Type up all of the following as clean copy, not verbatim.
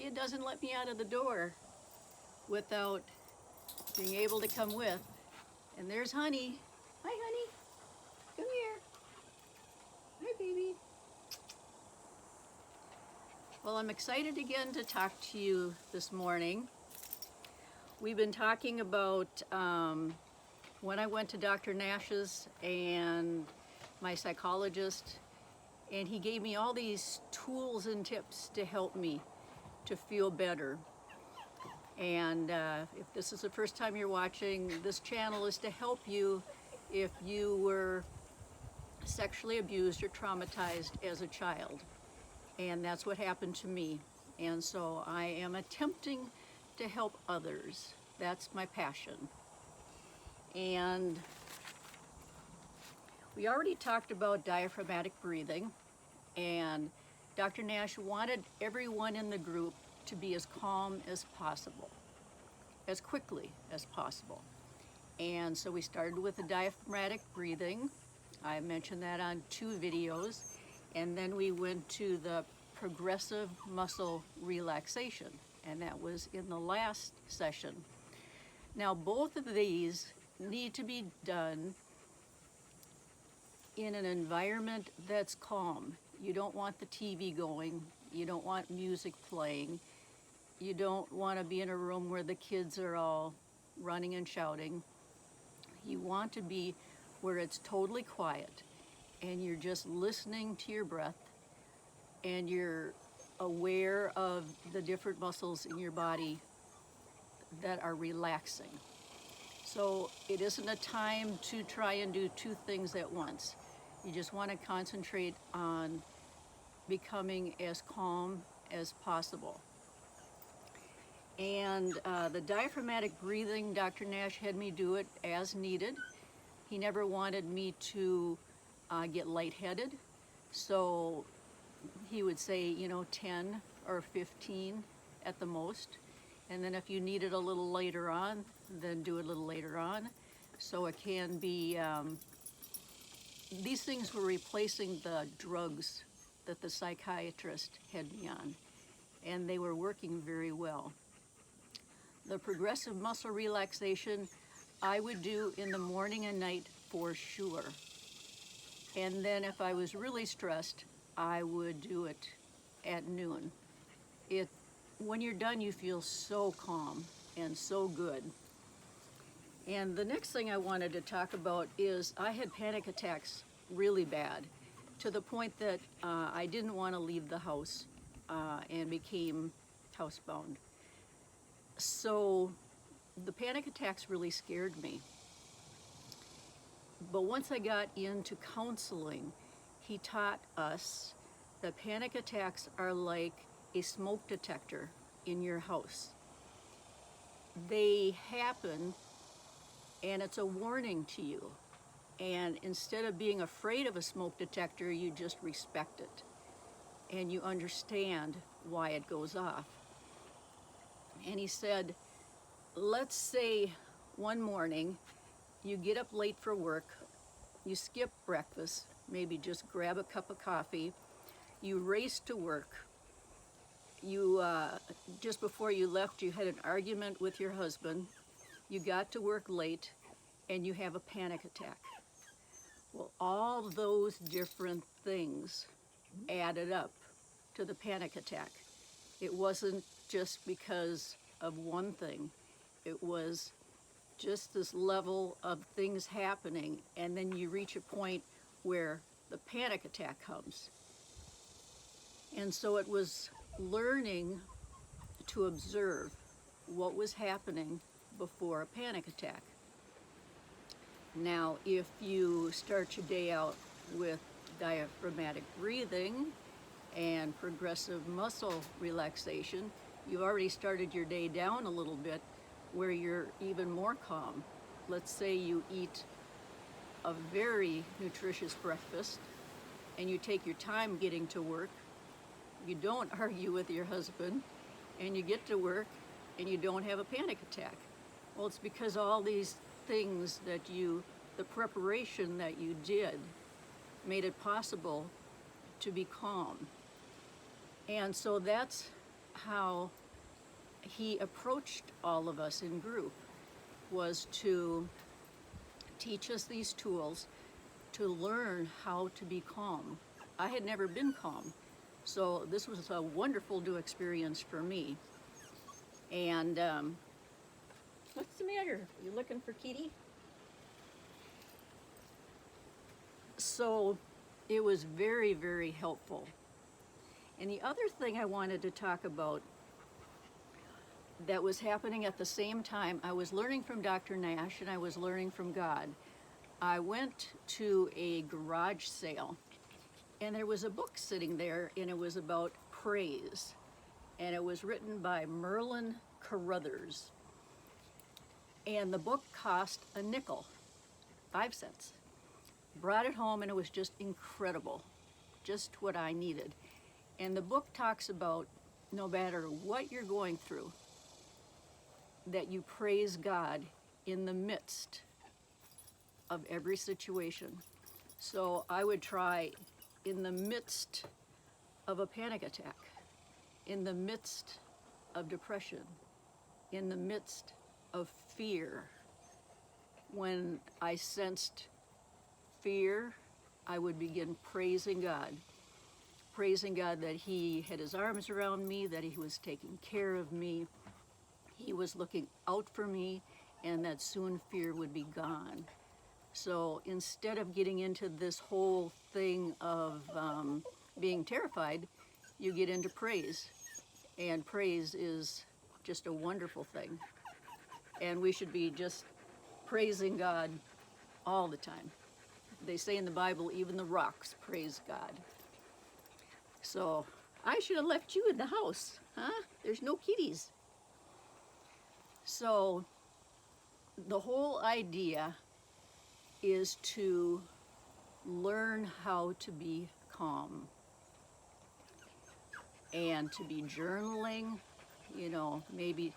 it doesn't let me out of the door without being able to come with. And there's Honey. Hi, Honey. Come here. Hi, baby. Well, I'm excited again to talk to you this morning. We've been talking about when I went to Dr. Nash's and my psychologist, and he gave me all these tools and tips to help me to feel better. And if this is the first time you're watching, this channel is to help you if you were sexually abused or traumatized as a child. And that's what happened to me. And so I am attempting to help others. That's my passion. And we already talked about diaphragmatic breathing, and Dr. Nash wanted everyone in the group to be as calm as possible, as quickly as possible. And so we started with the diaphragmatic breathing. I mentioned that on 2 videos. And then we went to the progressive muscle relaxation, and that was in the last session. Now, both of these need to be done in an environment that's calm. You don't want the TV going. You don't want music playing. You don't want to be in a room where the kids are all running and shouting. You want to be where it's totally quiet and you're just listening to your breath and you're aware of the different muscles in your body that are relaxing. So it isn't a time to try and do 2 things at once. You just want to concentrate on becoming as calm as possible. And the diaphragmatic breathing, Dr. Nash had me do it as needed. He never wanted me to get lightheaded. So he would say, 10 or 15 at the most. And then if you need it a little later on, then do it a little later on. So it can be, these things were replacing the drugs that the psychiatrist had me on, and they were working very well. The progressive muscle relaxation I would do in the morning and night for sure. And then if I was really stressed, I would do it at noon. When you're done, you feel so calm and so good. And the next thing I wanted to talk about is I had panic attacks really bad, to the point that I didn't want to leave the house and became housebound. So the panic attacks really scared me. But once I got into counseling, he taught us that panic attacks are like a smoke detector in your house. They happen and it's a warning to you. And instead of being afraid of a smoke detector, you just respect it and you understand why it goes off. And he said, let's say one morning you get up late for work, you skip breakfast, maybe just grab a cup of coffee, you race to work, you just before you left you had an argument with your husband, you got to work late, and you have a panic attack. Well, all those different things added up to the panic attack. It wasn't just because of one thing. It was just this level of things happening, and then you reach a point where the panic attack comes. And so it was learning to observe what was happening before a panic attack. Now, if you start your day out with diaphragmatic breathing and progressive muscle relaxation, you've already started your day down a little bit where you're even more calm. Let's say you eat a very nutritious breakfast and you take your time getting to work. You don't argue with your husband and you get to work and you don't have a panic attack. Well, it's because all these things that the preparation that you did made it possible to be calm. And so that's how he approached all of us in group was to teach us these tools to learn how to be calm. I had never been calm, so this was a wonderful new experience for me. And what's the matter? You looking for Kitty? So it was very, very helpful. And the other thing I wanted to talk about that was happening at the same time, I was learning from Dr. Nash and I was learning from God. I went to a garage sale and there was a book sitting there, and it was about praise. And it was written by Merlin Carruthers. And the book cost a nickel, 5 cents. Brought it home and it was just incredible, just what I needed. And the book talks about no matter what you're going through, that you praise God in the midst of every situation. So I would try in the midst of a panic attack, in the midst of depression, in the midst of fear. When I sensed fear, I would begin praising God that He had His arms around me, that He was taking care of me, He was looking out for me, and that soon fear would be gone. So instead of getting into this whole thing of being terrified, you get into praise. And praise is just a wonderful thing. And we should be just praising God all the time. They say in the Bible, even the rocks praise God. So I should have left you in the house, huh? There's no kitties. So the whole idea is to learn how to be calm and to be journaling. You know, maybe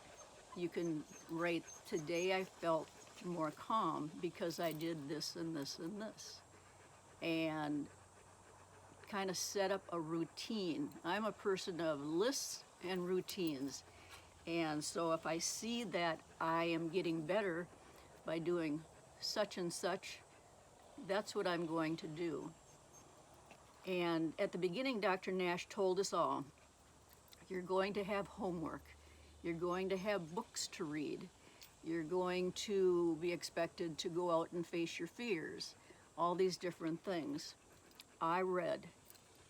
you can write, today I felt more calm because I did this and this and this. And kind of set up a routine. I'm a person of lists and routines. And so if I see that I am getting better by doing such and such, that's what I'm going to do. And at the beginning, Dr. Nash told us all, you're going to have homework. You're going to have books to read. You're going to be expected to go out and face your fears. All these different things. I read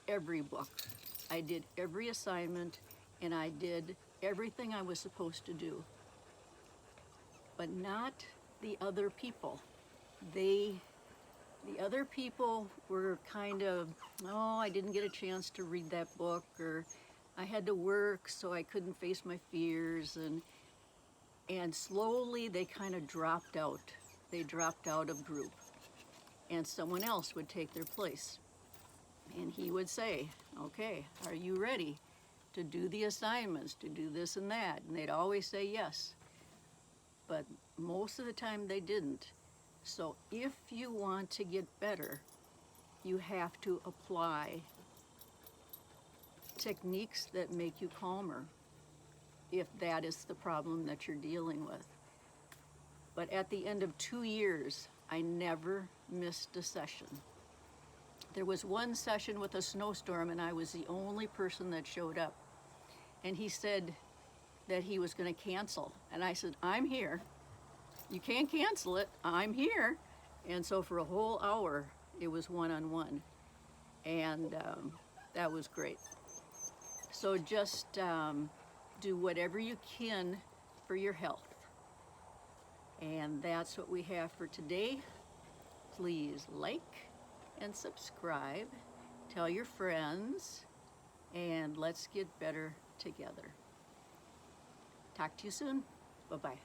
every book. I did every assignment, and I did everything I was supposed to do. But not the other people. The other people were kind of, oh, I didn't get a chance to read that book, or I had to work, so I couldn't face my fears, and slowly they kind of dropped out. They dropped out of group, and someone else would take their place. And he would say, okay, are you ready to do the assignments, to do this and that? And they'd always say yes. But most of the time they didn't. So if you want to get better, you have to apply techniques that make you calmer, if that is the problem that you're dealing with. But at the end of 2 years, I never missed a session. There was one session with a snowstorm, and I was the only person that showed up. And he said that he was going to cancel. And I said, I'm here. You can't cancel it. I'm here. And so for a whole hour, it was one-on-one. And that was great. So just do whatever you can for your health. And that's what we have for today. Please like and subscribe, tell your friends, and let's get better together. Talk to you soon. Bye-bye.